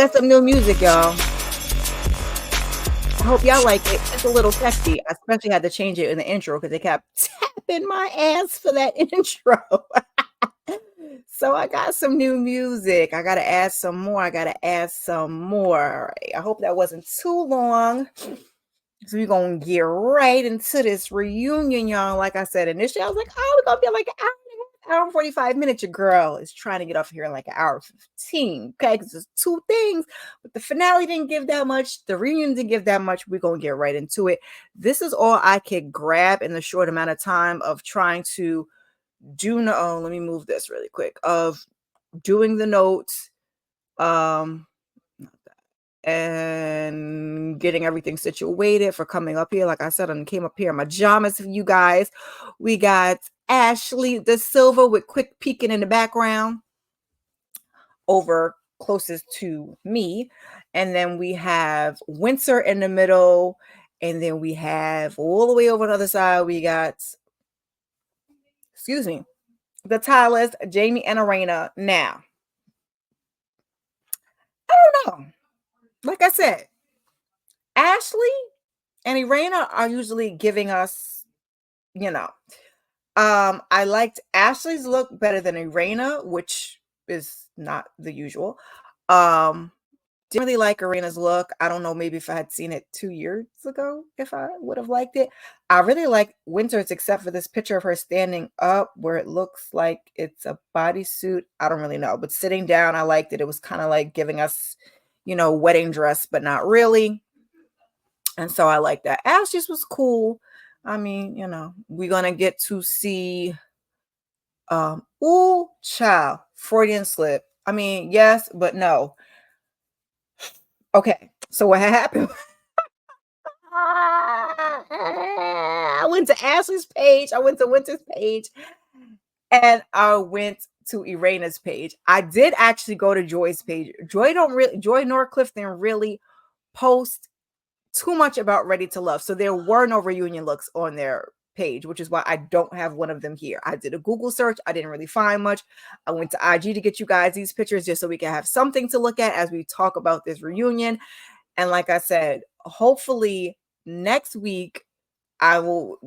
got some new music, y'all. I hope y'all like it. It's a little sexy. I especially had to change it in the intro because they kept tapping my ass for that intro. So I got some new music. I gotta add some more. I gotta add some more. All right. I hope that wasn't too long. So we're gonna get right into this reunion, y'all. Like I said initially, I was like, oh, we're gonna be like an hour and 45 minutes. Your girl is trying to get off here in like an hour 15. Okay, because there's two things. But the finale didn't give that much, the reunion didn't give that much. We're gonna get right into it. This is all I could grab in the short amount of time of trying to do no oh, let me move this really quick. Of doing the notes. And getting everything situated for coming up here. Like I said, I came up here in my pajamas for you guys. We got Ashley De Silva with quick peeking in the background over closest to me. And then we have Winter in the middle. And then we have all the way over on the other side, we got, excuse me, the Tylers, Jamie and Arena. Now, I don't know. Like I said, Ashley and Irena are usually giving us, you know, I liked Ashley's look better than Irena, which is not the usual. Didn't really like Irena's look. I don't know, maybe if I had seen it 2 years ago, if I would have liked it. I really like Winter's, except for this picture of her standing up where it looks like it's a bodysuit. I don't really know, but sitting down, I liked it. It was kind of like giving us, wedding dress, but not really. And so I like that. Ashley's was cool. I mean, we're gonna get to see ooh, child, Freudian slip. I mean, yes, but no. Okay, so what happened? I went to Ashley's page, I went to Winter's page, and I went to Irena's page. I did actually go to Joy's page. Joy nor Clifton really post too much about Ready to Love. So there were no reunion looks on their page, which is why I don't have one of them here. I did a Google search. I didn't really find much. I went to IG to get you guys these pictures just so we can have something to look at as we talk about this reunion. And like I said, hopefully next week I will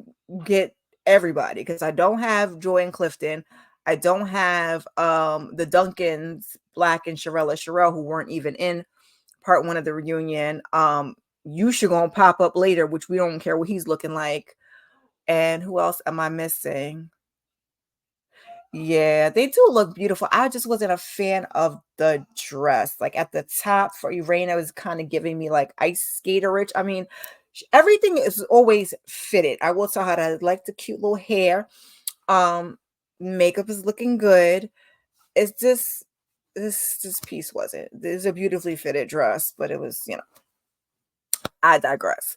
get everybody, because I don't have Joy and Clifton. I don't have the Duncans, Black and Sherelle, who weren't even in part one of the reunion. You should gonna pop up later, which we don't care what he's looking like. And who else am I missing? Yeah, they do look beautiful. I just wasn't a fan of the dress. Like at the top for Irena was kind of giving me like ice skater rich. I mean, everything is always fitted. I will tell her that I like the cute little hair. Makeup is looking good. It's just this piece wasn't. This is a beautifully fitted dress, but it was, I digress.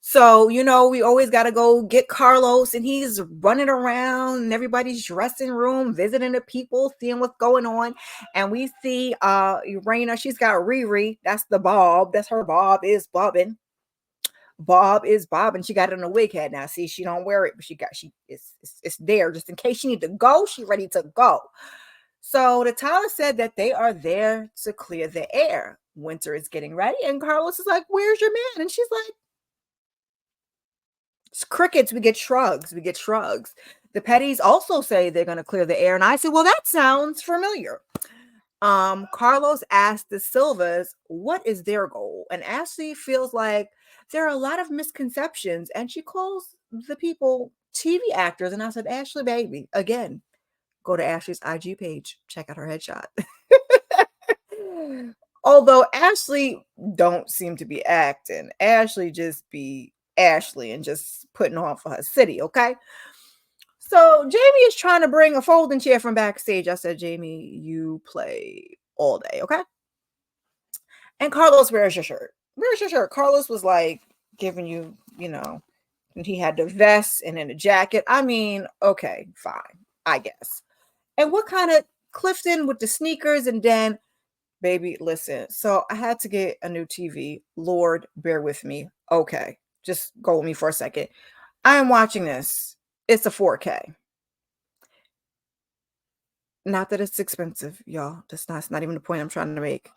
So, we always got to go get Carlos, and he's running around in everybody's dressing room, visiting the people, seeing what's going on. And we see Irena, she's got Riri. That's the bob. That's her bob is bobbing. Bob is bobbing. She got it in a wig head now. See, she don't wear it, but it's there just in case she need to go. She ready to go. So the Tyler said that they are there to clear the air. Winter is getting ready, and Carlos is like, "Where's your man?" And she's like, "It's crickets. We get shrugs. We get shrugs." The Petties also say they're going to clear the air, and I said, "Well, that sounds familiar." Carlos asked the Silvas what is their goal, and Ashley feels like there are a lot of misconceptions, and she calls the people TV actors. And I said, "Ashley, baby, again, go to Ashley's IG page, check out her headshot." Although Ashley don't seem to be acting. Ashley just be Ashley and just putting on for her city, okay? So Jamie is trying to bring a folding chair from backstage. I said, "Jamie, you play all day, okay?" And Carlos, where's your shirt? Where's your shirt? Carlos was like giving you, and he had the vest and then the jacket. I mean, okay, fine, I guess. And what kind of Clifton with the sneakers, and then, baby, listen. So I had to get a new TV. Lord, bear with me. Okay, just go with me for a second. I am watching this. It's a 4K. Not that it's expensive, y'all. That's not even the point I'm trying to make.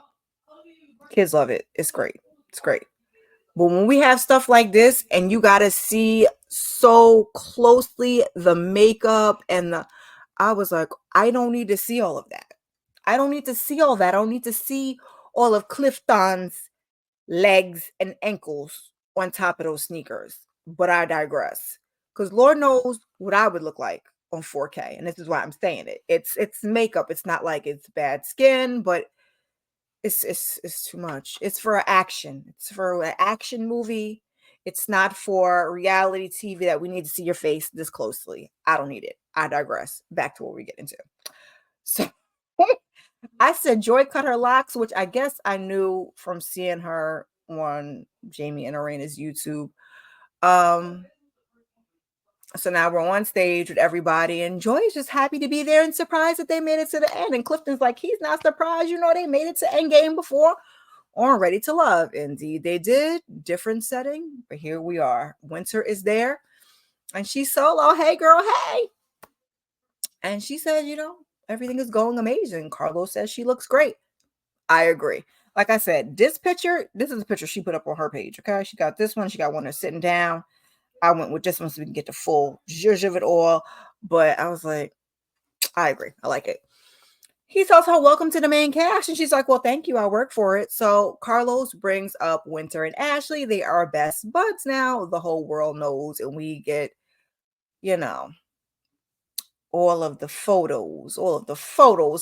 Kids love it. It's great. It's great. But when we have stuff like this and you got to see so closely the makeup and the, I was like, I don't need to see all of that. I don't need to see all that. I don't need to see all of Clifton's legs and ankles on top of those sneakers. But I digress. Because Lord knows what I would look like on 4K. And this is why I'm saying it. It's makeup. It's not like it's bad skin, but it's too much. It's for action. It's for an action movie. It's not for reality TV that we need to see your face this closely. I don't need it. I digress. Back to what we get into. So I said Joy cut her locks, which I guess I knew from seeing her on Jamie and Arena's YouTube. Um, so now we're on stage with everybody, and Joy is just happy to be there and surprised that they made it to the end. And Clifton's like, he's not surprised, they made it to Endgame before on Ready to Love. Indeed, they did. Different setting, but here we are. Winter is there, and she's solo. Hey, girl, hey. And she said, everything is going amazing. Carlos says she looks great. I agree. Like I said, this is a picture she put up on her page. Okay. She got this one. She got one that's sitting down. I went with this one so we can get the full zhuzh of it all. But I was like, I agree. I like it. He tells her, welcome to the main cast. And she's like, well, thank you. I work for it. So Carlos brings up Winter and Ashley. They are best buds now. The whole world knows. And we get, you know, all of the photos,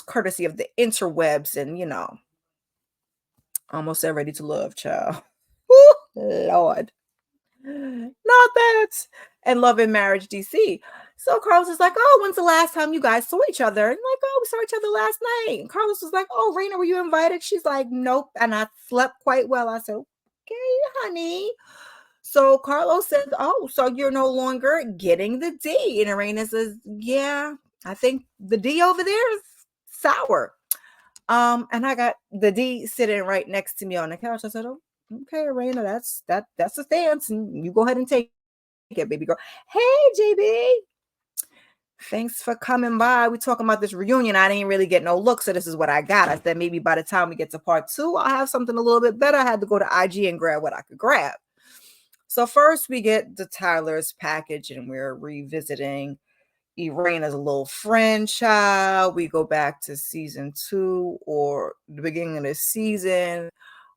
courtesy of the interwebs. And, almost said Ready to Love, child. Woo, Lord. Not that. And Love and Marriage DC. So Carlos is like, oh, when's the last time you guys saw each other? And like, oh, we saw each other last night. And Carlos was like, oh, Raina, were you invited? She's like, nope. And I slept quite well. I said, okay, honey. So Carlos says, oh, so you're no longer getting the D. And Raina says, yeah, I think the D over there is sour. And I got the D sitting right next to me on the couch. I said, oh, okay, Raina, that's a stance. And you go ahead and take it, baby girl. Hey, JB. Thanks for coming by. We're talking about this reunion. I didn't really get no look, so this is what I got. I said maybe by the time we get to part 2, I'll have something a little bit better. I had to go to IG and grab what I could grab. So first we get the Tyler's package, and we're revisiting Irina's little friend child. We go back to season 2 or the beginning of the season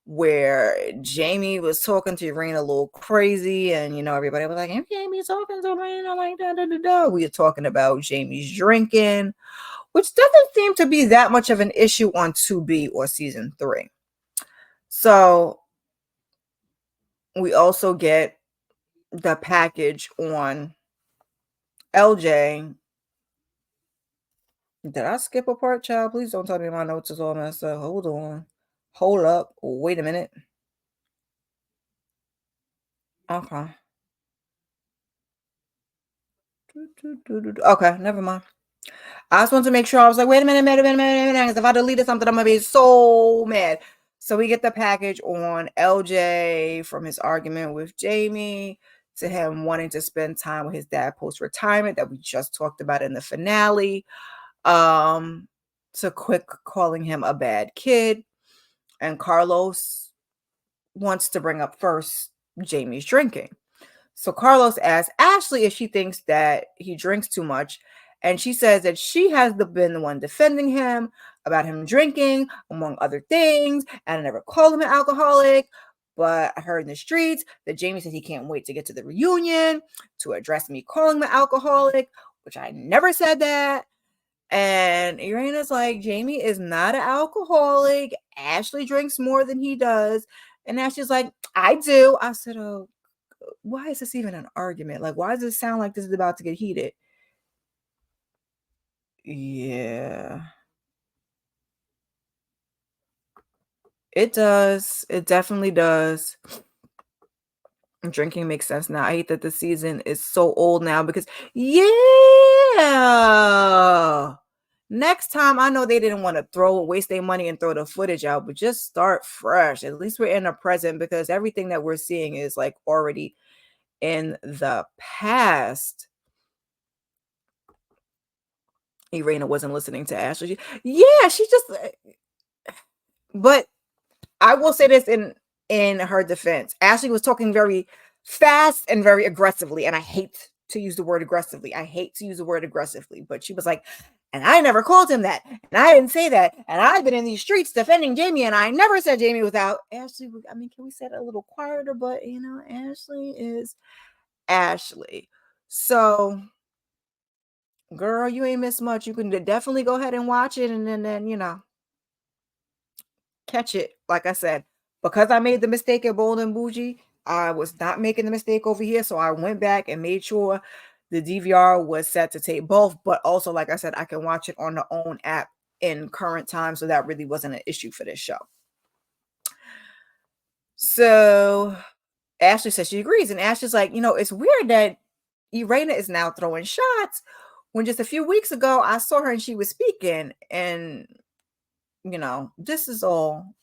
where Jamie was talking to Irina a little crazy, and everybody was like, "If Jamie's talking to Irina like that, we were talking about Jamie's drinking, which doesn't seem to be that much of an issue on 2B or season 3. So we also get the package on LJ. Did I skip a part, child? Please don't tell me my notes is all messed up. Hold on. Hold up. Wait a minute. Okay. Okay, never mind. I just wanted to make sure. I was like, wait a minute, because if I deleted something, I'm going to be so mad. So we get the package on LJ from his argument with Jamie to him wanting to spend time with his dad post-retirement that we just talked about in the finale. To quick calling him a bad kid. And Carlos wants to bring up first Jamie's drinking. So Carlos asks Ashley if she thinks that he drinks too much. And she says that she has been the one defending him about him drinking, among other things. And I never called him an alcoholic. But I heard in the streets that Jamie said he can't wait to get to the reunion to address me calling him an alcoholic, which I never said that. And Irina's like, Jamie is not an alcoholic. Ashley drinks more than he does. And Ashley's like, I do. I said, oh, why is this even an argument? Like, why does it sound like this is about to get heated? Yeah. It does. It definitely does. Drinking makes sense now. I hate that the season is so old now because, yeah. Next time, I know they didn't want to waste their money and throw the footage out, but just start fresh. At least we're in the present because everything that we're seeing is like already in the past. Irina wasn't listening to Ashley. Yeah, she just, but I will say this in her defense. Ashley was talking very fast and very aggressively, and I hate to use the word aggressively. I hate to use the word aggressively, but she was like, and I never called him that, and I didn't say that, and I've been in these streets defending Jamie, and I never said Jamie without Ashley. I mean, can we say it a little quieter? But Ashley is Ashley. So, girl, you ain't missed much. You can definitely go ahead and watch it, and then catch it. Like I said, because I made the mistake at Bold and Bougie, I was not making the mistake over here. So I went back and made sure the DVR was set to tape both. But also, like I said, I can watch it on the own app in current time. So that really wasn't an issue for this show. So Ashley says she agrees. And Ashley's like, it's weird that Irena is now throwing shots when just a few weeks ago I saw her and she was speaking. And, this is all,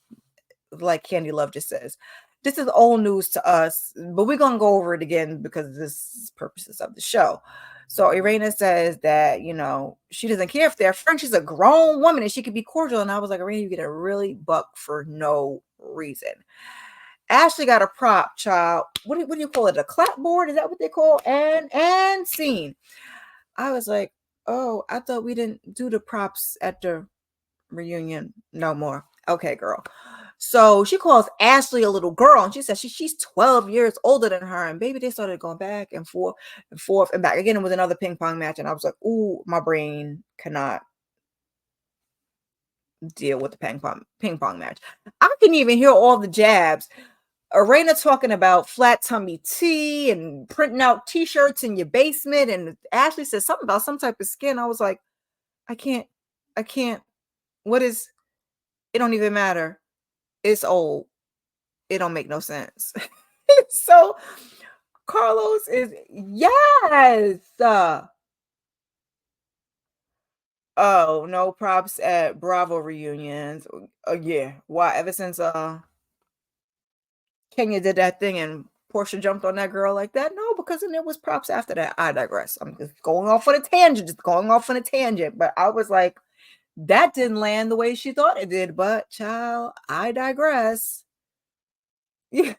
like Candy Love just says, this is old news to us, but we're going to go over it again because this is purposes of the show. So Irena says that, she doesn't care if they're friends. She's a grown woman and she could be cordial. And I was like, Irena, you get a really buck for no reason. Ashley got a prop, child. What do you call it? A clapboard? Is that what they call? And scene. I was like, oh, I thought we didn't do the props at the reunion no more. Okay, girl. So she calls Ashley a little girl, and she says she's 12 years older than her. And baby, they started going back and forth and forth and back. Again, it was another ping pong match, and I was like, ooh, my brain cannot deal with the ping pong match. I couldn't even hear all the jabs. Arena talking about flat tummy tea and printing out t-shirts in your basement, and Ashley said something about some type of skin. I was like, I can't. What is? It don't even matter. It's old. It don't make no sense. So Carlos is yes. Oh, no props at Bravo reunions. Yeah. Why? Ever since Kenya did that thing and Portia jumped on that girl like that? No, because then there was props after that. I digress. I'm just going off on a tangent. But I was like, that didn't land the way she thought it did. But child, I digress. Yeah.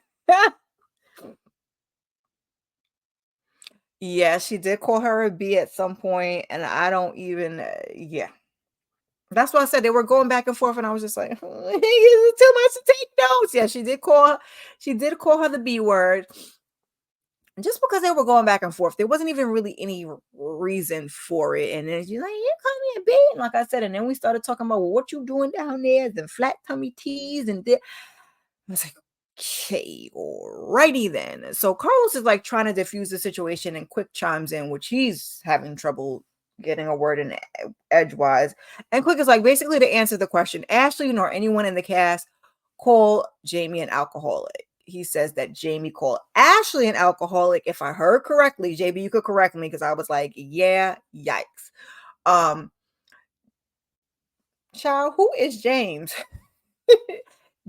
Yeah, she did call her a B at some point, and I don't even, yeah. That's why I said they were going back and forth, and I was just like, "Is it too much to take notes?" Yeah, she did call her the B word. Just because they were going back and forth, there wasn't even really any reason for it. And then she's like, "You call me a B," and like I said, and then we started talking about, well, what you doing down there, the flat tummy teas, and I was like, okay, alrighty then. So Carlos is like trying to diffuse the situation, and Quick chimes in, which he's having trouble getting a word in edgewise. And Quick is like, basically to answer the question, Ashley nor anyone in the cast call Jamie an alcoholic. He says that Jamie called Ashley an alcoholic. If I heard correctly, JB, you could correct me because I was like, yeah, yikes. Child, who is James?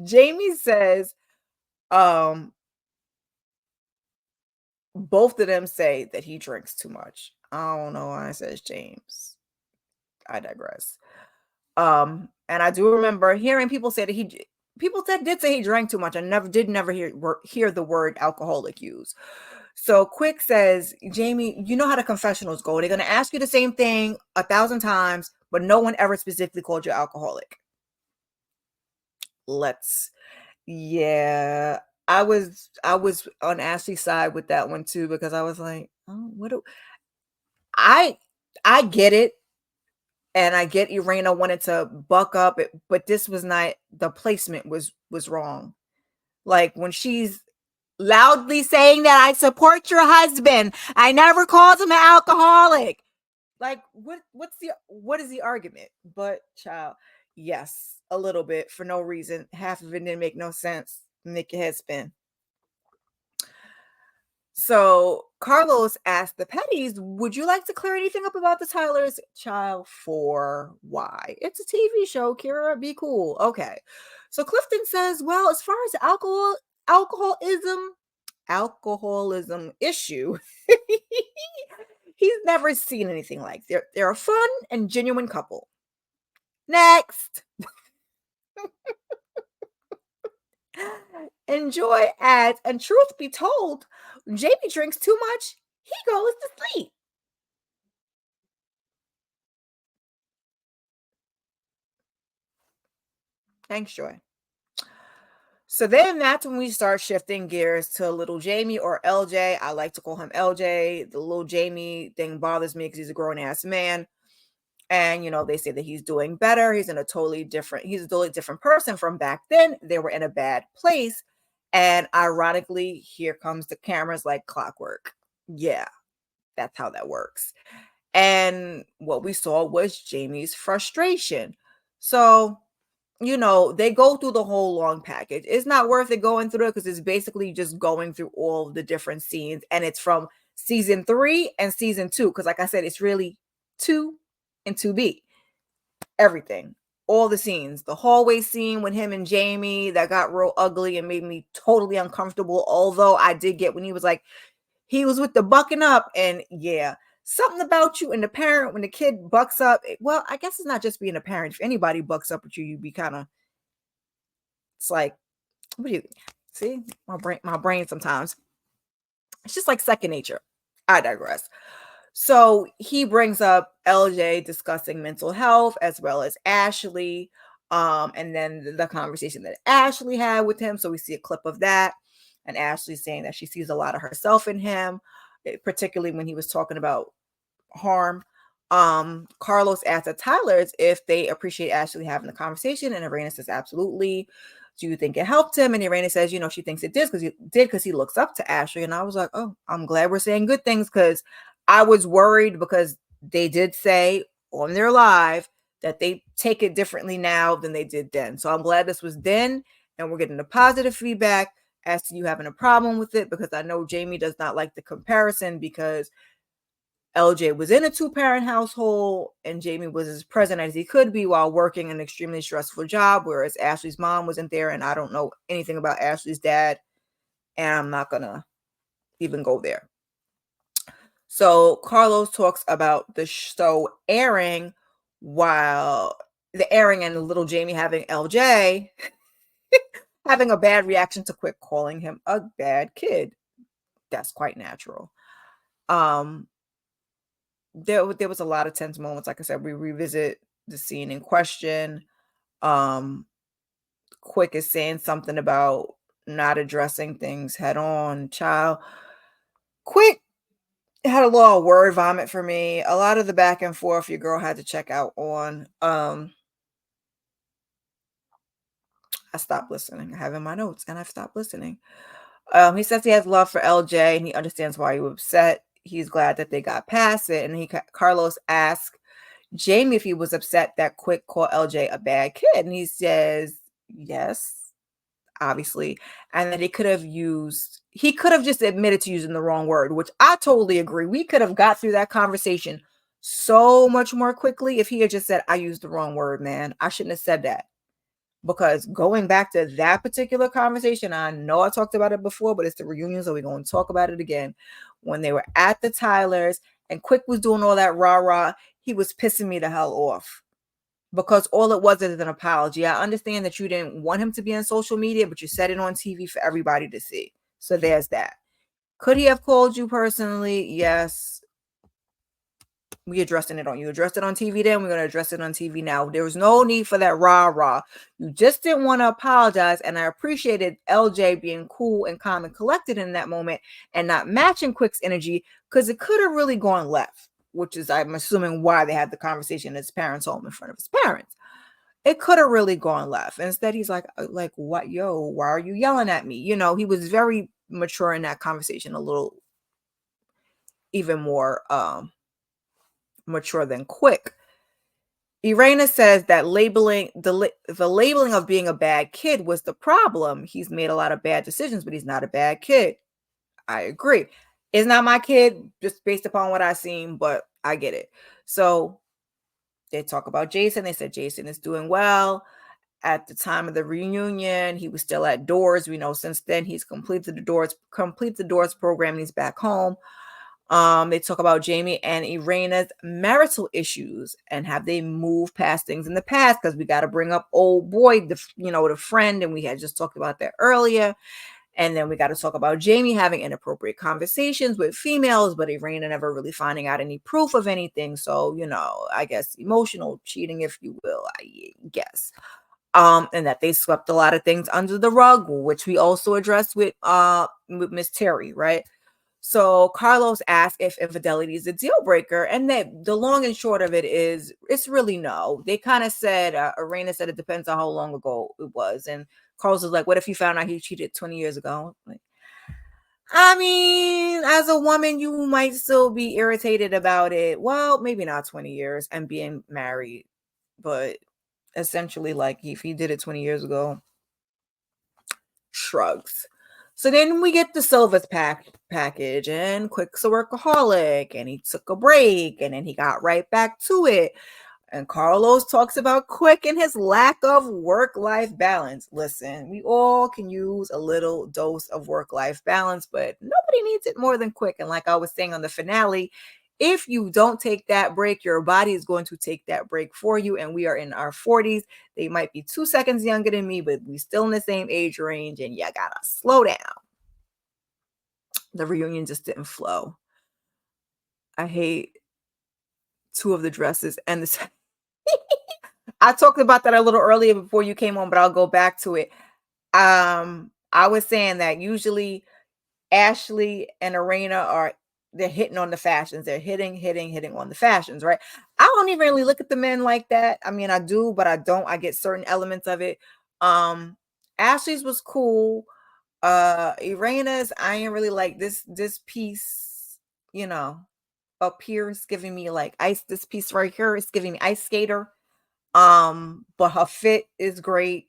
Jamie says, both of them say that he drinks too much. I don't know why it says James. I digress. And I do remember hearing people say that did say he drank too much. I never hear the word alcoholic used. So Quick says, Jamie, you know how the confessionals go. They're gonna ask you the same thing 1,000 times, but no one ever specifically called you alcoholic. Yeah. I was on Ashley's side with that one too, because I was like, oh, I get it. And I get Irena wanted to buck up, but this was not, the placement was wrong. Like when she's loudly saying that I support your husband, I never called him an alcoholic. Like what is the argument? But child, yes, a little bit for no reason. Half of it didn't make no sense. Make your head spin. So Carlos asked the Petties, would you like to clear anything up about the Tyler's child for why? It's a TV show, Kira. Be cool. Okay. So Clifton says, well, as far as alcoholism issue, he's never seen anything like. They're a fun and genuine couple. Next. Enjoy adds, and truth be told, Jamie drinks too much, he goes to sleep. Thanks, Joy. So then that's when we start shifting gears to little Jamie or LJ. I like to call him LJ. The little Jamie thing bothers me because he's a grown ass man. And they say that he's doing better. He's a totally different person from back then. They were in a bad place. And ironically, here comes the cameras like clockwork. Yeah, that's how that works. And what we saw was Jamie's frustration. So they go through the whole long package. It's not worth it going through it because it's basically just going through all of the different scenes. And it's from season 3 and season 2. Because, like I said, it's really 2 and 2B. Everything. All the scenes. The hallway scene with him and Jamie that got real ugly and made me totally uncomfortable. Although I did get when he was like, he was with the bucking up. And yeah, something about you and the parent when the kid bucks up. Well, I guess it's not just being a parent. If anybody bucks up with you, you'd be kind of, it's like, what do you see? My brain sometimes. It's just like second nature. I digress. So he brings up LJ discussing mental health as well as Ashley. And then the conversation that Ashley had with him. So we see a clip of that. And Ashley saying that she sees a lot of herself in him, particularly when he was talking about harm. Carlos asked the Tylers if they appreciate Ashley having the conversation, and Irena says absolutely. Do you think it helped him? And Irena says, she thinks it did because he looks up to Ashley. And I was like, oh, I'm glad we're saying good things because I was worried because they did say on their live that they take it differently now than they did then. So I'm glad this was then, and we're getting the positive feedback as to you having a problem with it because I know Jamie does not like the comparison because LJ was in a 2-parent household and Jamie was as present as he could be while working an extremely stressful job, whereas Ashley's mom wasn't there. And I don't know anything about Ashley's dad, and I'm not going to even go there. So Carlos talks about the show airing while the airing and little Jamie having LJ having a bad reaction to Quick calling him a bad kid. That's quite natural. There was a lot of tense moments. Like I said, we revisit the scene in question. Quick is saying something about not addressing things head on. Child, Quick had a little word vomit for me. A lot of the back and forth your girl had to check out on. I stopped listening. I have in my notes and I've stopped listening. He says he has love for LJ and he understands why he was upset. He's glad that they got past it. And Carlos asked Jamie if he was upset that Quick called LJ a bad kid. And he says, yes, obviously. And that he could have just admitted to using the wrong word, which I totally agree. We could have got through that conversation so much more quickly if he had just said, I used the wrong word, man. I shouldn't have said that. Because going back to that particular conversation, I know I talked about it before, but it's the reunion, so we're going to talk about it again. When they were at the Tylers and Quick was doing all that rah-rah, he was pissing me the hell off. Because all it was is an apology. I understand that you didn't want him to be on social media, but you said it on TV for everybody to see. So there's that. Could he have called you personally? Yes. You addressed it on TV then, we're going to address it on TV now. There was no need for that rah-rah. You just didn't want to apologize, and I appreciated LJ being cool and calm and collected in that moment and not matching Quick's energy because it could have really gone left, which is, I'm assuming, why they had the conversation in his parents' home in front of his parents. It could have really gone left. Instead, he's like, what, yo, why are you yelling at me? He was very mature in that conversation, a little even more mature than Quick. Irena says that the labeling of being a bad kid was the problem. He's made a lot of bad decisions, but he's not a bad kid. I agree. It's not my kid, just based upon what I've seen, but I get it. So they talk about Jason. They said Jason is doing well. At the time of the reunion, he was still at Doors. We know since then he's completed the Doors program and he's back home. They talk about Jamie and Irina's marital issues and have they moved past things in the past because we got to bring up old boy, the friend, and we had just talked about that earlier. And then we got to talk about Jamie having inappropriate conversations with females, but Irina never really finding out any proof of anything. So, I guess emotional cheating, if you will, I guess. And that they swept a lot of things under the rug, which we also addressed with Miss Terry, right? So Carlos asked if infidelity is a deal breaker, and the long and short of it is it's really no. They kind of said, Arena said it depends on how long ago it was, and Carlos was like, "What if you found out he cheated 20 years ago?" Like, I mean, as a woman, you might still be irritated about it. Well, maybe not 20 years and being married, but essentially, like if he did it 20 years ago, shrugs. So then we get the Silva's package, and Quick's a workaholic, and he took a break, and then he got right back to it. And Carlos talks about Quick and his lack of work-life balance. Listen, we all can use a little dose of work-life balance, but nobody needs it more than Quick. And like I was saying on the finale, if you don't take that break, your body is going to take that break for you. And we are in our 40s. They might be 2 seconds younger than me, but we still in the same age range. And you gotta slow down. The reunion just didn't flow. I hate two of the dresses and the I talked about that a little earlier before you came on, but I'll go back to it. I was saying that usually Ashley and Arena they're hitting on the fashions. They're hitting on the fashions, right? I don't even really look at the men like that. I mean, I do, but I don't. I get certain elements of it. Ashley's was cool. Irena's, I ain't really like this piece, up here is giving me like ice. This piece right here is giving me ice skater. But her fit is great.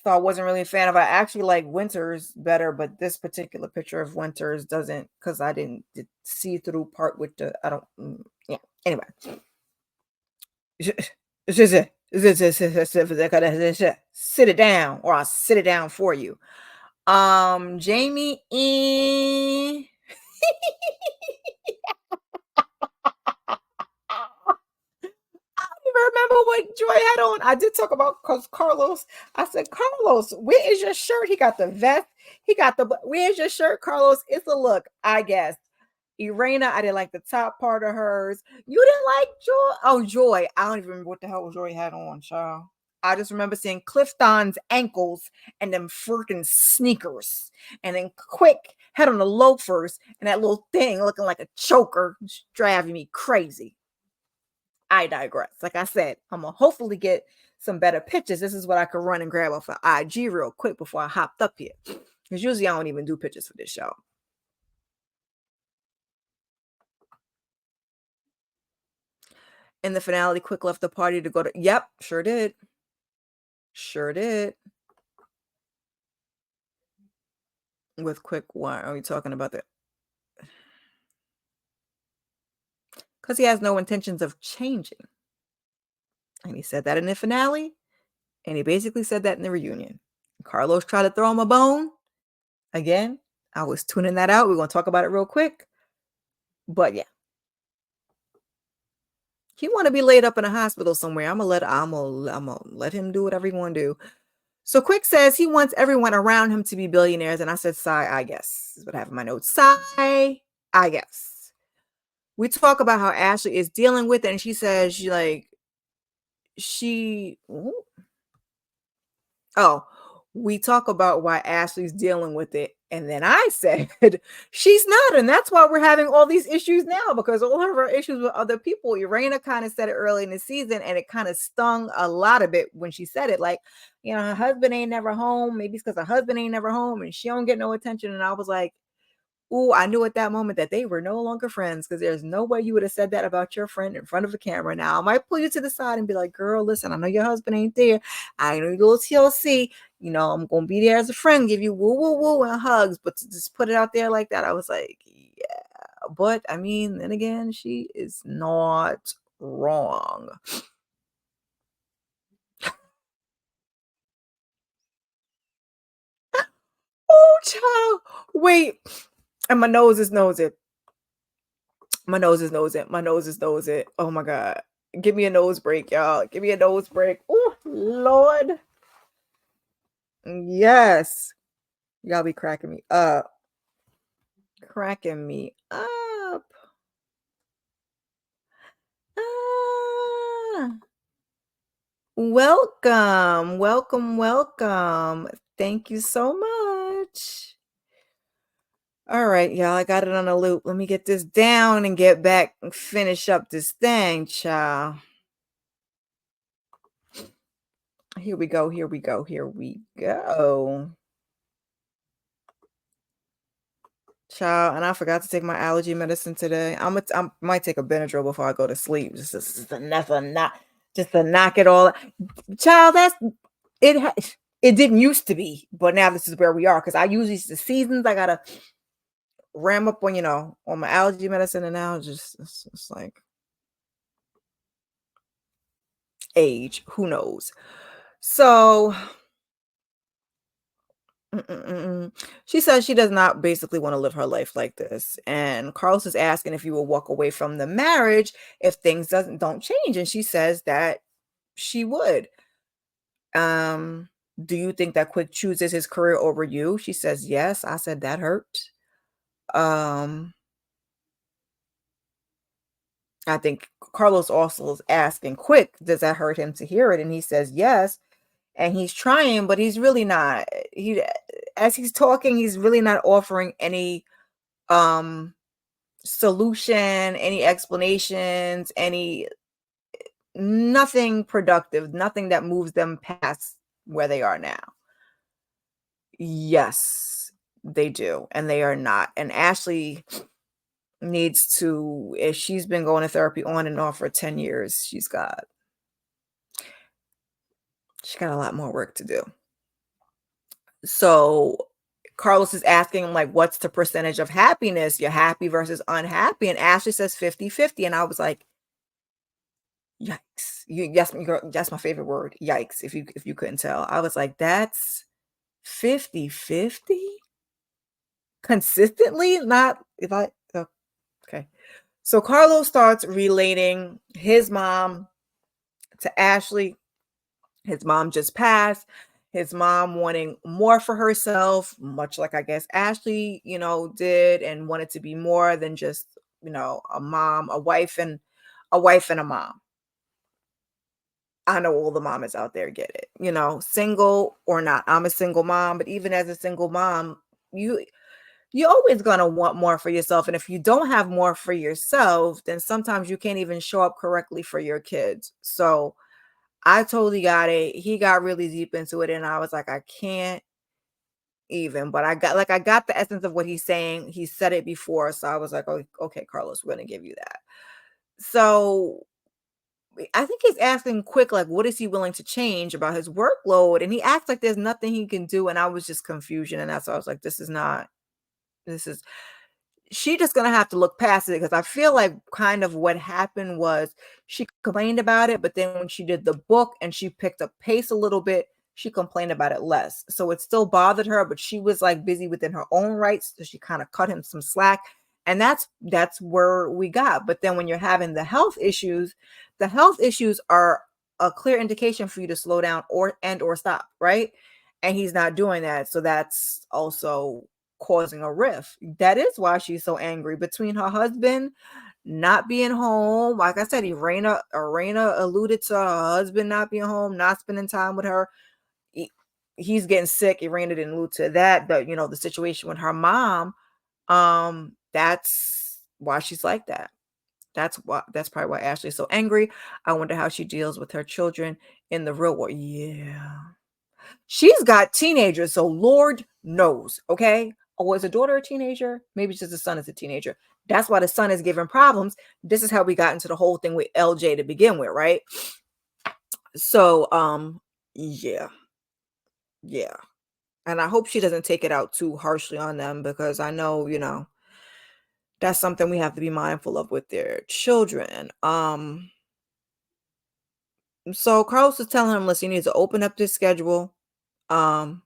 So I wasn't really a fan of. I actually like Winters better, but this particular picture of Winters doesn't because I didn't see through part with the. I don't. Yeah. Anyway, sit it down, or I'll sit it down for you. Jamie. Remember what Joy had on. I did talk about because Carlos. I said, Carlos, where is your shirt? He got the vest. He got the. Where's your shirt, Carlos? It's a look, I guess. Irena, I didn't like the top part of hers. You didn't like Joy? Oh, Joy. I don't even remember what the hell Joy had on, child. I just remember seeing Clifton's ankles and them freaking sneakers. And then Quick had on the loafers and that little thing looking like a choker. It's driving me crazy. I digress. Like I said, I'm gonna hopefully get some better pictures. This is what I could run and grab off of IG real quick before I hopped up here. Because usually I don't even do pictures for this show. In the finale, Quick left the party to go to. Yep, sure did. Sure did. With Quick, why are we talking about that? Because he has no intentions of changing. And he said that in the finale. And he basically said that in the reunion. Carlos tried to throw him a bone. Again, I was tuning that out. We're going to talk about it real quick. But yeah. He want to be laid up in a hospital somewhere. I'm gonna let him do whatever he want to do. So Quick says he wants everyone around him to be billionaires. And I said, sigh, I guess. Is what I have in my notes. Sigh, I guess. We talk about how Ashley is dealing with it, and she says she oh, we talk about why Ashley's dealing with it. And then I said, she's not. And that's why we're having all these issues now, because all of our issues with other people. Irena kind of said it early in the season, and it kind of stung a lot of it when she said it. Like, her husband ain't never home. Maybe it's because her husband ain't never home and she don't get no attention. And I was like, ooh, I knew at that moment that they were no longer friends, because there's no way you would have said that about your friend in front of a camera. Now, I might pull you to the side and be like, girl, listen, I know your husband ain't there. I know your little TLC. I'm going to be there as a friend, give you woo, woo, woo, and hugs. But to just put it out there like that, I was like, yeah. But, I mean, then again, she is not wrong. Oh, child. Wait. And my nose is nosy. My nose is nosing. My nose is nosing. Oh my god. Give me a nose break, y'all. Give me a nose break. Oh, Lord. Yes. Y'all be cracking me up. Cracking me up. Ah. Welcome. Welcome, welcome. Thank you so much. All right, y'all. I got it on a loop. Let me get this down and get back and finish up this thing, child. Here we go. Here we go. Here we go. Child, and I forgot to take my allergy medicine today. I might take a Benadryl before I go to sleep. Just enough to not just to knock it all. Child, it. It didn't used to be, but now this is where we are. Because I use these the seasons. I gotta ram up on on my allergy medicine, and now it's like age. Who knows? So she says she does not basically want to live her life like this. And Carlos is asking if you will walk away from the marriage if things don't change. And she says that she would. Um, do you think that Quick chooses his career over you? She says yes. I said that hurt. Um, I think Carlos also is asking Quick, does that hurt him to hear it? And he says yes. And he's trying, but he's really not. He as he's talking, he's really not offering any um solution, any explanations, any nothing productive, nothing that moves them past where they are now. Yes, they do, and they are not. And Ashley needs to, if she's been going to therapy on and off for 10 years, she's got a lot more work to do. So Carlos is asking him, like, what's the percentage of happiness? You're happy versus unhappy. And Ashley says 50-50. And I was like, yikes. That's my favorite word. Yikes. If you couldn't tell. I was like, that's 50-50 consistently, not if I okay. So Carlos starts relating his mom to Ashley. His mom just passed. His mom wanting more for herself, much like I guess Ashley, did, and wanted to be more than just, a mom, a wife and a mom. I know all the mamas out there get it, single or not. I'm a single mom, but even as a single mom, you you're always gonna want more for yourself. And if you don't have more for yourself, then sometimes you can't even show up correctly for your kids. So I totally got it. He got really deep into it, and I was like, I can't even. But I got the essence of what he's saying. He said it before, so I was like, oh, okay, Carlos, we're gonna give you that. So I think he's asking Quick, like, what is he willing to change about his workload? And he acts like there's nothing he can do. And I was just confusion. And that's why I was like, this is she just gonna have to look past it because I feel like kind of what happened was she complained about it, but then when she did the book and she picked up pace a little bit, she complained about it less. So it still bothered her, but she was like busy within her own rights. So she kind of cut him some slack. And that's where we got. But then when you're having the health issues are a clear indication for you to slow down or stop, right? And he's not doing that. So that's also causing a rift. That is why she's so angry between her husband not being home. Like I said, Irena alluded to her husband not being home, not spending time with her. He's getting sick. Irena didn't allude to that. The situation with her mom. That's why she's like that. That's probably why Ashley's so angry. I wonder how she deals with her children in the real world. Yeah. She's got teenagers, so Lord knows, okay? Oh, is a daughter a teenager? Maybe just the son is a teenager. That's why the son is giving problems. This is how we got into the whole thing with LJ to begin with, right? So, yeah. Yeah. And I hope she doesn't take it out too harshly on them because I know, that's something we have to be mindful of with their children. So Carlos is telling him, listen, you need to open up this schedule. Um,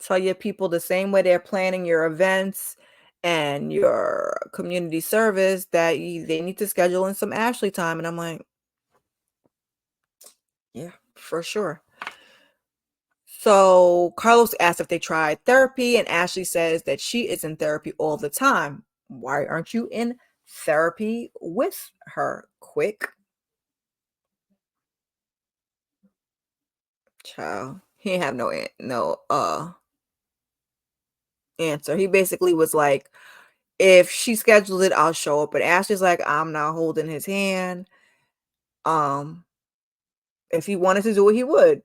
Tell your people the same way they're planning your events and your community service that they need to schedule in some Ashley time. And I'm like, yeah, for sure. So Carlos asked if they tried therapy, and Ashley says that she is in therapy all the time. Why aren't you in therapy with her? Quick, child. He ain't have no answer. He basically was like, if she scheduled it, I'll show up. But Ashley's like, I'm not holding his hand. Um, if he wanted to do it, he would.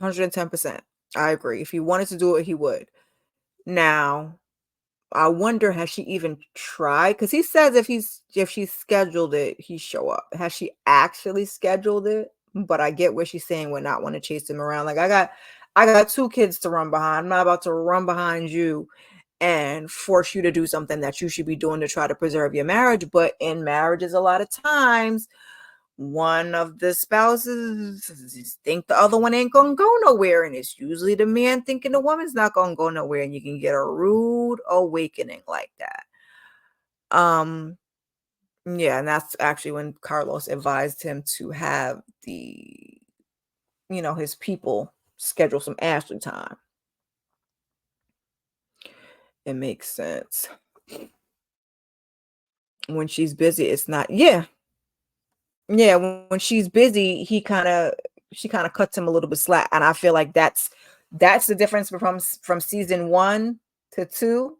110%. I agree. If he wanted to do it, he would. Now, I wonder, has she even tried? Because he says if she scheduled it, he show up. Has she actually scheduled it? But I get what she's saying would not want to chase him around. Like I got two kids to run behind. I'm not about to run behind you and force you to do something that you should be doing to try to preserve your marriage. But in marriages, a lot of times one of the spouses think the other one ain't gonna go nowhere, and it's usually the man thinking the woman's not gonna go nowhere, and you can get a rude awakening like that. um yeah, and that's actually when Carlos advised him to have his people schedule some Ashley time. It makes sense. When she's busy, it's not. Yeah, when she's busy, she kind of cuts him a little bit slack, and I feel like that's the difference from season 1 to 2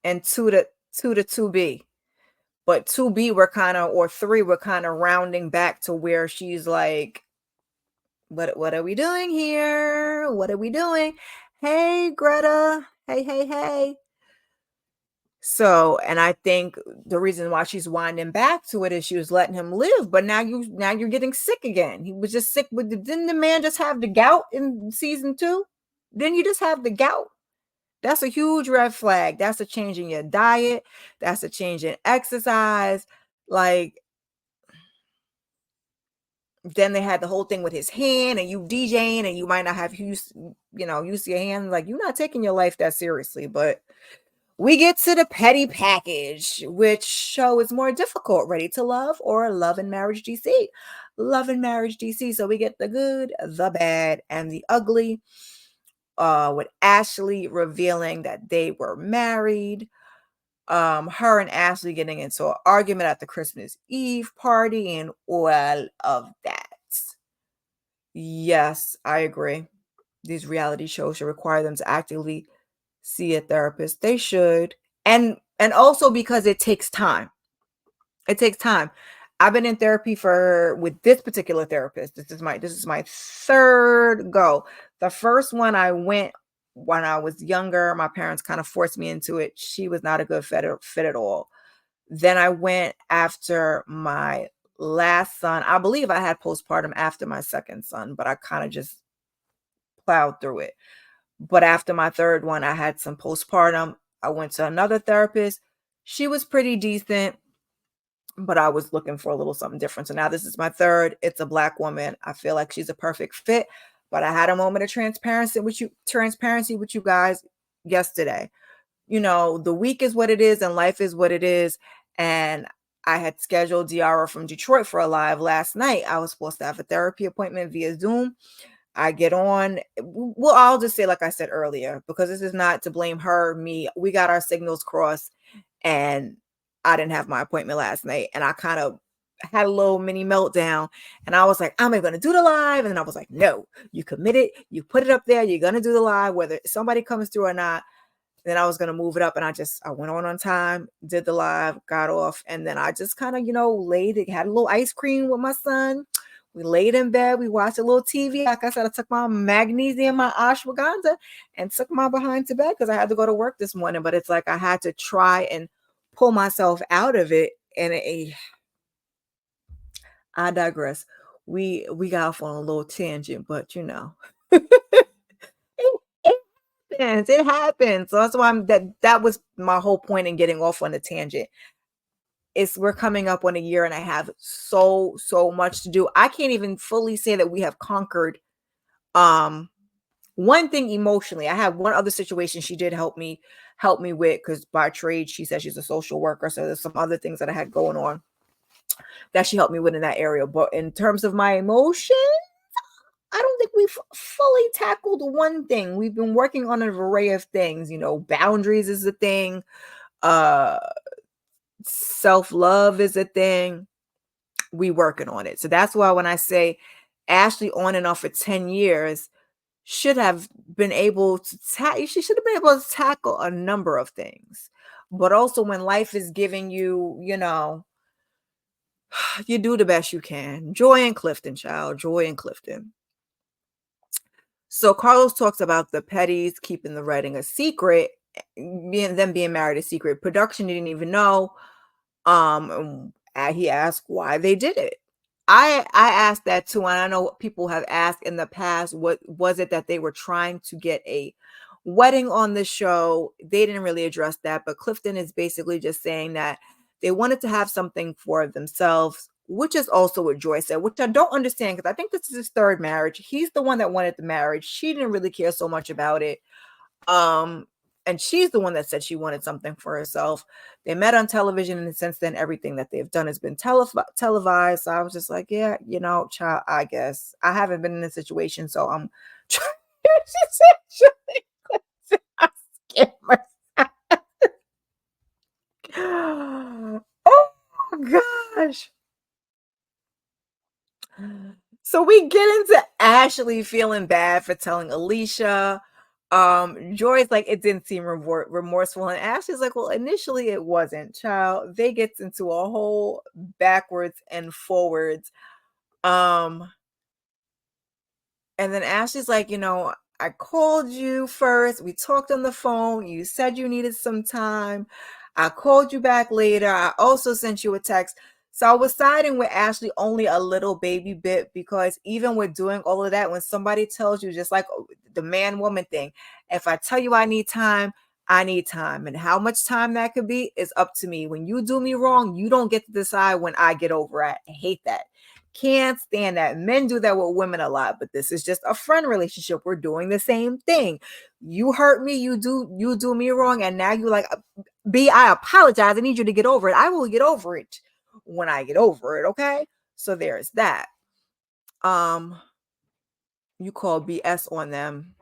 and 2 to 2B. But 2B we're kind of or 3 we're kind of rounding back to where she's like, what are we doing here? What are we doing? Hey, Greta. Hey, hey, hey. So, and I think the reason why she's winding back to it is she was letting him live, but now you're getting sick again. He was just sick with didn't the man just have the gout in season 2? Didn't you just have the gout? That's a huge red flag. That's a change in your diet. That's a change in exercise. Like, then they had the whole thing with his hand and you DJing and you might not have use your hand. Like, you're not taking your life that seriously, but we get to the petty package. Which show is more difficult, Ready to Love or Love and Marriage DC? Love and Marriage DC. So we get the good, the bad, and the ugly. With Ashley revealing that they were married. Her and Ashley getting into an argument at the Christmas Eve party and all of that. Yes, I agree. These reality shows should require them to actively see a therapist. They should. And also because it takes time. It takes time. I've been in therapy with this particular therapist. This is my third go. The first one I went when I was younger. My parents kind of forced me into it. She was not a good fit at all. Then I went after my last son. I believe I had postpartum after my second son, but I kind of just plowed through it. But after my third one, I had some postpartum. I went to another therapist. She was pretty decent, but I was looking for a little something different. So now this is my third. It's a Black woman. I feel like she's a perfect fit. But I had a moment of transparency with you guys yesterday. The week is what it is and life is what it is. And I had scheduled Diara from Detroit for a live last night. I was supposed to have a therapy appointment via Zoom. I get on. Well, I'll just say, like I said earlier, because this is not to blame her, me. We got our signals crossed, and I didn't have my appointment last night. And I kind of had a little mini meltdown. And I was like, am I going to do the live? And then I was like, no, you committed. You put it up there. You're going to do the live, whether somebody comes through or not. Then I was going to move it up, and I went on time, did the live, got off. And then I just kind of, had a little ice cream with my son. We laid in bed. We watched a little TV. Like I said, I took my magnesium, my ashwagandha, and took my behind to bed because I had to go to work this morning. But it's like I had to try and pull myself out of it. And I digress. We got off on a little tangent, but it happens. So that's why that was my whole point in getting off on the tangent. We're coming up on a year and I have so much to do. I can't even fully say that we have conquered One thing emotionally, I had one other situation she did help me with, because by trade she says she's a social worker. So there's some other things that I had going on that she helped me with in that area. But in terms of my emotion, I don't think we've fully tackled one thing. We've been working on an array of things. Boundaries is a thing. Uh, self-love is a thing. We working on it. So that's why when I say Ashley on and off for 10 years should have been able to she should have been able to tackle a number of things. But also when life is giving you, you do the best you can. Joy and Clifton, child. Joy and Clifton. So Carlos talks about the Petties keeping the wedding a secret, being married a secret. Production didn't even know. He asked why they did it. I asked that too, and I know people have asked in the past, what was it that they were trying to get a wedding on the show? They didn't really address that, but Clifton is basically just saying that they wanted to have something for themselves, which is also what Joy said, which I don't understand, because I think this is his third marriage. He's the one that wanted the marriage. She didn't really care so much about it. Um, and she's the one that said she wanted something for herself. They met on television, and since then, everything that they've done has been televised. So I was just like, yeah, child, I guess. I haven't been in a situation, so I'm trying to I scared myself. Oh gosh. So we get into Ashley feeling bad for telling Alicia. Joy's like, it didn't seem remorseful, and Ashley's like, well, initially it wasn't. Child, they get into a whole backwards and forwards. And then Ashley's like, I called you first. We talked on the phone. You said you needed some time. I called you back later. I also sent you a text. So I was siding with Ashley only a little baby bit, because even with doing all of that, when somebody tells you, just like the man woman thing, if I tell you I need time, I need time. And how much time that could be is up to me. When you do me wrong, you don't get to decide when I get over it. I hate that. Can't stand that. Men do that with women a lot, but this is just a friend relationship. We're doing the same thing. You hurt me, you do me wrong, and now you like, B, I apologize. I need you to get over it. I will get over it when I get over it, okay? So there's that. You call BS on them.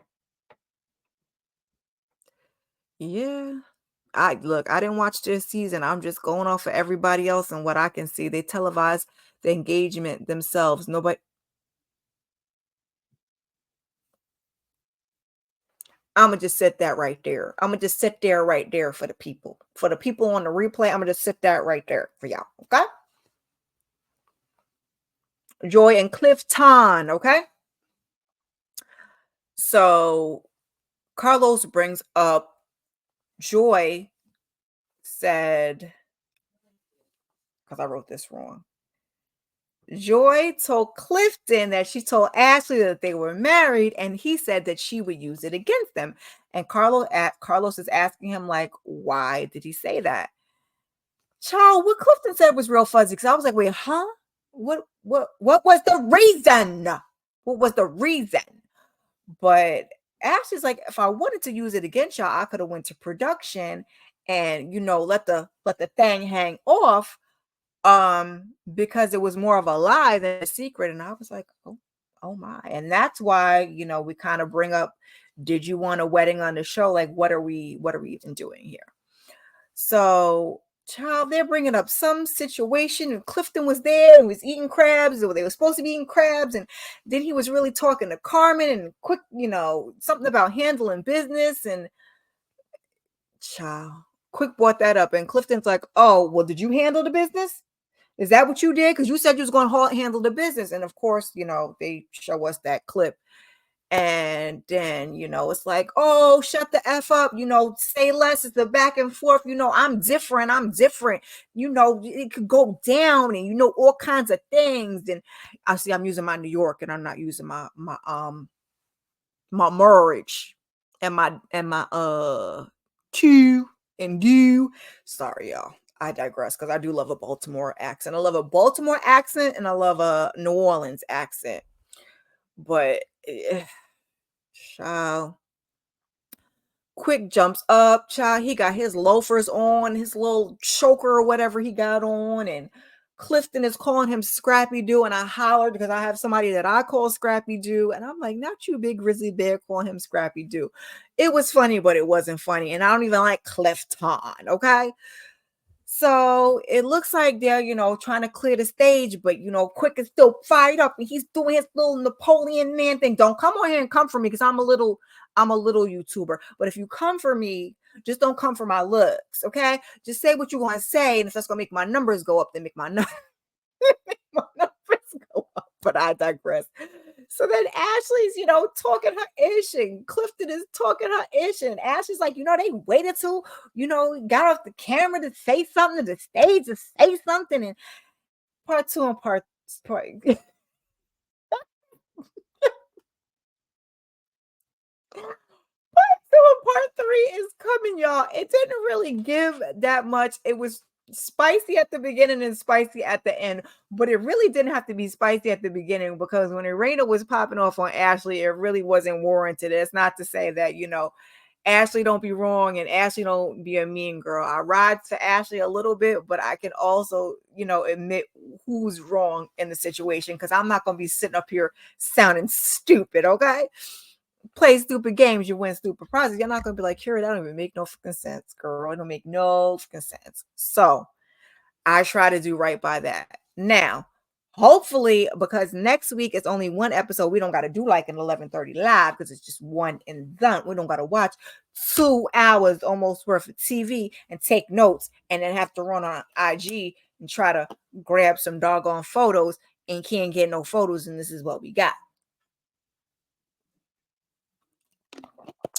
Yeah. I didn't watch this season. I'm just going off of everybody else and what I can see. They televise the engagement themselves. Nobody. I'm gonna just set that right there. I'm gonna just sit there right there for the people. For the people on the replay, I'm gonna just sit that right there for y'all. Okay. Joy and Clifton. Okay. So Carlos brings up, Joy said, because I wrote this wrong. Joy told Clifton that she told Ashley that they were married, and he said that she would use it against them. And Carlos is asking him, like, why did he say that? Child, what Clifton said was real fuzzy, because I was like, wait, huh? What was the reason? What was the reason? But Ashley's like, if I wanted to use it against y'all, I could have went to production and let the thing hang off, because it was more of a lie than a secret. And I was like, oh my. And that's why, we kind of bring up, did you want a wedding on the show? Like, what are we even doing here? So, child, they're bringing up some situation, and Clifton was there and was eating crabs, or they were supposed to be eating crabs, and then he was really talking to Carmen and quick, something about handling business, and child, quick brought that up, and Clifton's like, oh, well, did you handle the business? Is that what you did? Because you said you was going to handle the business. And of course, they show us that clip. And then, it's like, oh, shut the F up, say less. It's the back and forth. I'm different. It could go down, and, all kinds of things. And I see I'm using my New York, and I'm not using my marriage and my Q and you. Sorry, y'all. I digress, because I do love a Baltimore accent. I love a Baltimore accent, and I love a New Orleans accent. But Child. Quick jumps up, child. He got his loafers on, his little choker or whatever he got on, and Clifton is calling him Scrappy Doo, and I hollered because I have somebody that I call Scrappy Doo, and I'm like, not you, big grizzly bear, calling him Scrappy Doo. It was funny, but it wasn't funny, and I don't even like Clifton, okay? So it looks like they're, trying to clear the stage, but Quick is still fired up and he's doing his little Napoleon man thing. Don't come on here and come for me because I'm a little YouTuber. But if you come for me, just don't come for my looks, okay? Just say what you want to say, and if that's gonna make my numbers go up, then make my numbers my numbers go up. But I digress. So then Ashley's, talking her ish, and Clifton is talking her ish, and Ashley's like, they waited till, got off the camera to say something, to the stage to say something, and part two and part 2 and part 3 is coming, y'all. It didn't really give that much. It was spicy at the beginning and spicy at the end, but it really didn't have to be spicy at the beginning because when Irina was popping off on Ashley, it really wasn't warranted. It's not to say that, Ashley don't be wrong and Ashley don't be a mean girl. I ride to Ashley a little bit, but I can also, admit who's wrong in the situation because I'm not going to be sitting up here sounding stupid, okay? Play stupid games, you win stupid prizes. You're not gonna be like, here, that don't even make no fucking sense, girl. It don't make no fucking sense. So I try to do right by that. Now, hopefully, because next week it's only one episode, we don't got to do like an 11:30 live because it's just one and done. We don't got to watch 2 hours almost worth of TV and take notes and then have to run on IG and try to grab some doggone photos and can't get no photos. And this is what we got.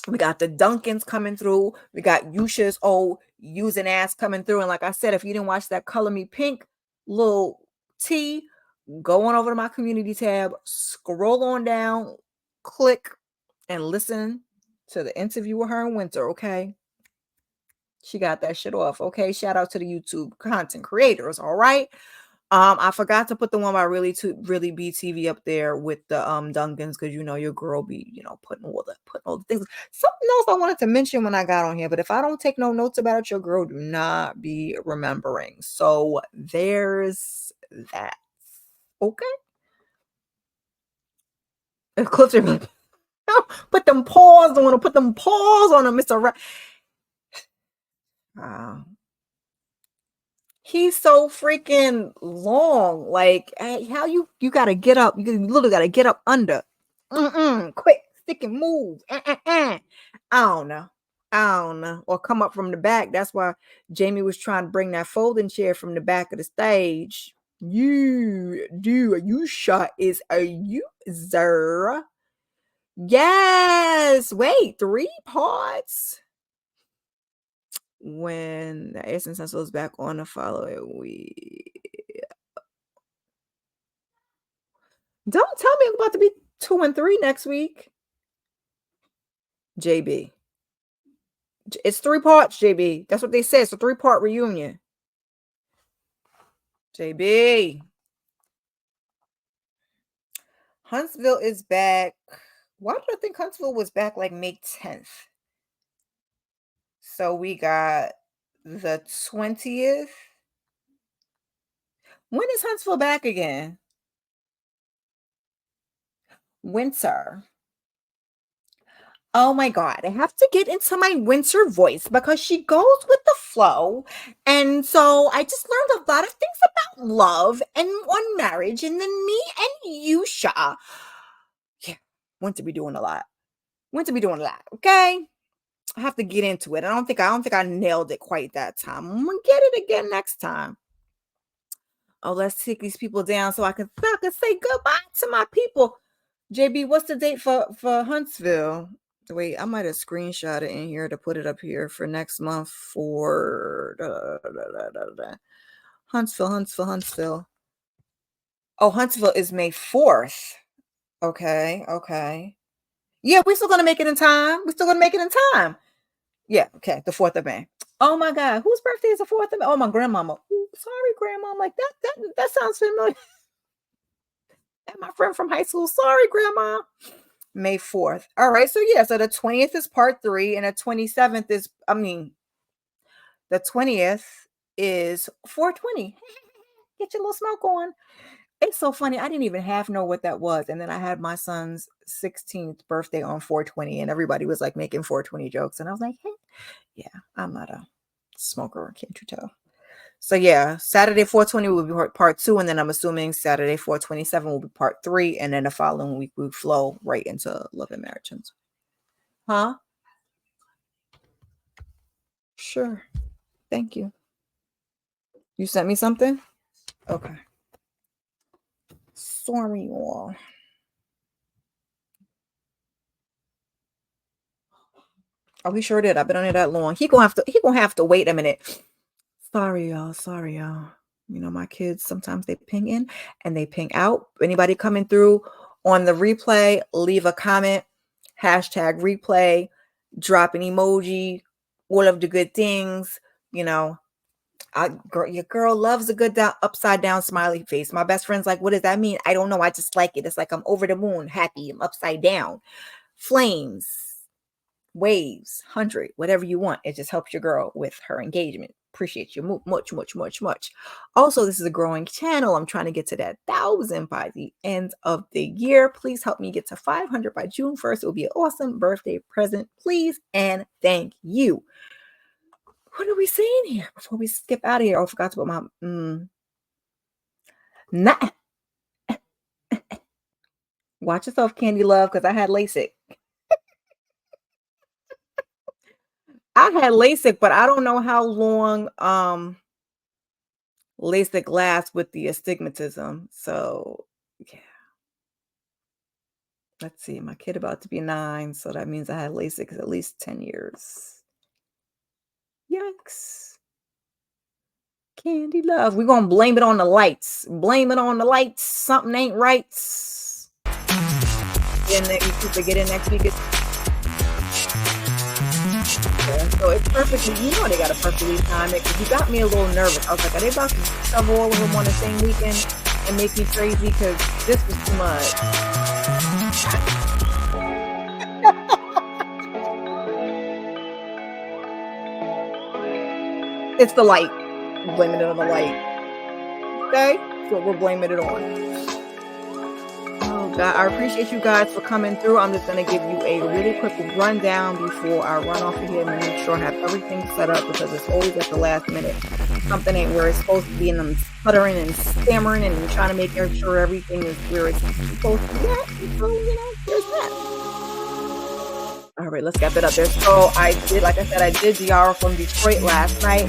We got the Duncans coming through. We got Yusha's old using ass coming through. And like I said, if you didn't watch that Color Me Pink little tea, go on over to my community tab, scroll on down, click, and listen to the interview with her in Winter, okay? She got that shit off, okay? Shout out to the YouTube content creators, all right? I forgot to put the one by really BTV up there with the Duncans because your girl be putting all the things. Something else I wanted to mention when I got on here, but if I don't take no notes about it, your girl do not be remembering. So there's that. Okay. If Clifton put them paws on him, Mr. He's so freaking long. Like, how you gotta get up. You literally gotta get up under. Quick, stick and move. I don't know. I don't know. Or come up from the back. That's why Jamie was trying to bring that folding chair from the back of the stage. You shot is a user. Yes. Wait, 3 parts. When the Essence is back on the following week. Don't tell me I'm about to be 2 and 3 next week. JB. It's 3 parts, JB. That's what they said. It's a 3-part reunion. JB. Huntsville is back. Why did I think Huntsville was back like May 10th? So we got the 20th. When is Huntsville back again? Winter. Oh my God, I have to get into my Winter voice because she goes with the flow. And so I just learned a lot of things about love and on marriage. And then me and Yusha. Yeah, Winter be doing a lot. Okay? I have to get into it. I don't think I nailed it quite that time. I'm gonna get it again next time. Oh, let's take these people down so I can say goodbye to my people. JB, what's the date for Huntsville? Wait, I might have screenshot it in here to put it up here for next month for Huntsville. Oh, Huntsville is May 4th. Okay. Yeah, we're still gonna make it in time. Yeah, okay, the 4th of May. Oh my God, whose birthday is the 4th of May? Oh, my grandmama. Ooh, sorry, grandma. I'm like, that sounds familiar. And my friend from high school. Sorry, grandma. May 4th. All right. So yeah, so the 20th is part 3 and the 27th is the 20th is 420. Get your little smoke on. It's so funny. I didn't even half know what that was. And then I had my son's 16th birthday on 420 and everybody was like making 420 jokes and I was like, "Hey, yeah, I'm not a smoker, can't you tell?" So yeah, Saturday 420 will be part 2, and then I'm assuming Saturday 427 will be part 3, and then the following week we flow right into Love and Marriages. Huh? Sure. Thank you. You sent me something? Okay. Sorry, y'all. Oh, he sure did. I've been on it that long. He gonna have to wait a minute. Sorry, y'all. Sorry, y'all. You know, my kids sometimes they ping in and they ping out. Anybody coming through on the replay, leave a comment, hashtag replay, drop an emoji, all of the good things. You know, your girl loves a good upside down smiley face. My best friend's like, "What does that mean?" I don't know. I just like it. It's like I'm over the moon, happy. I'm upside down. Flames, waves, 100, whatever you want. It just helps your girl with her engagement. Appreciate you much, much, much, much. Also, this is a growing channel. I'm trying to get to that 1,000 by the end of the year. Please help me get to 500 by June 1st. It will be an awesome birthday present. Please and thank you. What are we saying here before we skip out of here? Oh, I forgot to put my nah. Watch yourself, Candy Love, because I had LASIK. I had LASIK, but I don't know how long LASIK lasts with the astigmatism. So yeah. Let's see. My kid about to be 9, so that means I had LASIK at least 10 years. Yikes. Candy Love. We're gonna blame it on the lights. Blame it on the lights. Something ain't right. And then people get in next week. So it's perfectly, they got to perfectly time it because you got me a little nervous. I was like, are they about to shove all of them on the same weekend and make me crazy? Because this was too much. It's the light. We're blaming it on the light. Okay? That's what we're blaming it on. Oh, God. I appreciate you guys for coming through. I'm just going to give you a really quick rundown before I run off of here and make sure I have everything set up because it's always at the last minute. Something ain't where it's supposed to be and I'm stuttering and stammering and trying to make sure everything is where it's supposed to be at. So, there's that. All right, let's get that up there. So like I said, I did Diara from Detroit last night.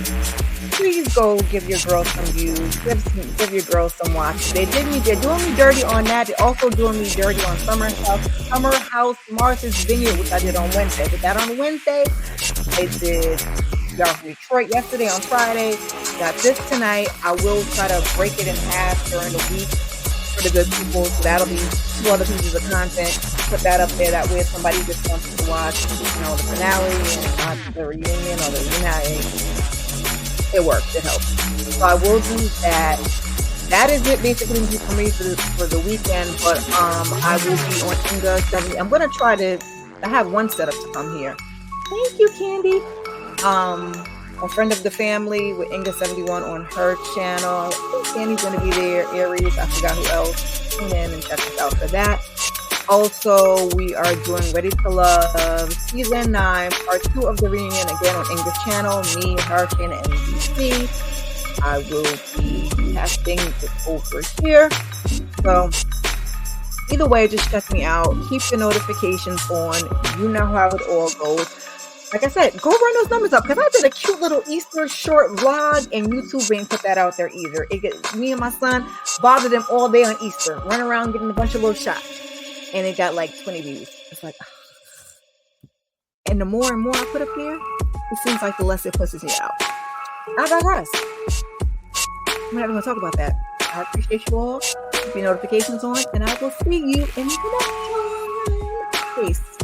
Please go give your girl some views. Give your girl some watches. They're doing me dirty on that. They're also doing me dirty on Summer House Martha's Vineyard, which I did on Wednesday. I did that on Wednesday. I did Diara from Detroit yesterday on Friday. Got this tonight. I will try to break it in half during the week for the good people. So that'll be 2 other pieces of content. Put that up there. That way, if somebody just wants to watch, the finale and the reunion or the reunion, it works. It helps. So I will do that. That is it basically for me for the weekend. But I will be on Inga 70. I'm gonna try to. I have one setup to come here. Thank you, Candy. A friend of the family with Inga 71 on her channel. I think Candy's gonna be there. Aries. I forgot who else. Tune in and check us out for that. Also, we are doing Ready to Love Season 9, Part 2 of the reunion, again on Inga's channel, me, Hurricane, and NBC. I will be casting it over here. So, either way, just check me out. Keep the notifications on. You know how it all goes. Like I said, go run those numbers up, because I did a cute little Easter short vlog, and YouTube ain't put that out there either. Me and my son bothered them all day on Easter, run around getting a bunch of little shots. And it got like 20 views. It's like, and the more and more I put up here, it seems like the less it pushes me out. I digress. I'm not even going to talk about that. I appreciate you all. Keep your notifications on, and I will see you in the next one. Peace.